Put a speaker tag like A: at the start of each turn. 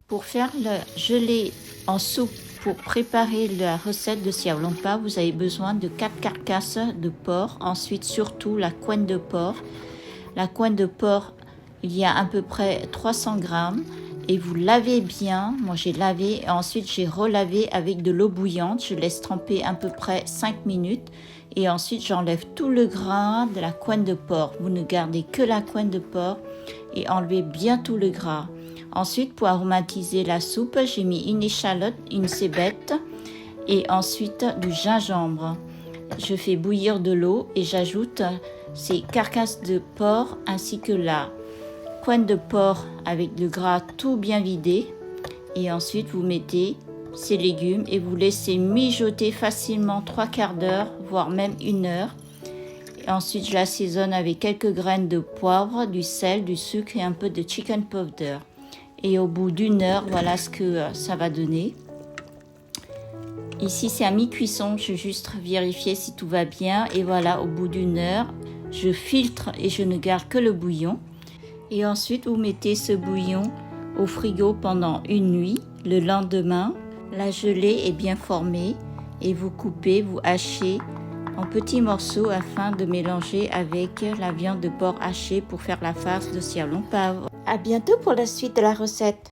A: Pour faire le gelé en soupe, pour préparer la recette de xiao long bao, vous avez besoin de 4 carcasses de porc. Ensuite, surtout la couenne de porc. La couenne de porc, il y a à peu près 300 grammes. Et vous lavez bien. Moi, j'ai lavé et ensuite j'ai relavé avec de l'eau bouillante. Je laisse tremper à peu près 5 minutes. Et ensuite, j'enlève tout le gras de la couenne de porc. Vous ne gardez que la couenne de porc et enlevez bien tout le gras. Ensuite, pour aromatiser la soupe, j'ai mis une échalote, une cébette et ensuite du gingembre. Je fais bouillir de l'eau et j'ajoute ces carcasses de porc ainsi que la couenne de porc avec le gras tout bien vidé. Et ensuite, vous mettez ces légumes et vous laissez mijoter facilement 3/4 d'heure, voire même 1 heure. Et ensuite, je l'assaisonne avec quelques graines de poivre, du sel, du sucre et un peu de chicken powder. Et au bout d'1 heure, voilà ce que ça va donner. Ici, c'est à mi-cuisson. Je vais juste vérifier si tout va bien. Et voilà, au bout d'1 heure, je filtre et je ne garde que le bouillon. Et ensuite, vous mettez ce bouillon au frigo pendant 1 nuit. Le lendemain, la gelée est bien formée et vous coupez, vous hachez en petits morceaux afin de mélanger avec la viande de porc hachée pour faire la farce de xiao long bao. À bientôt pour la suite de la recette.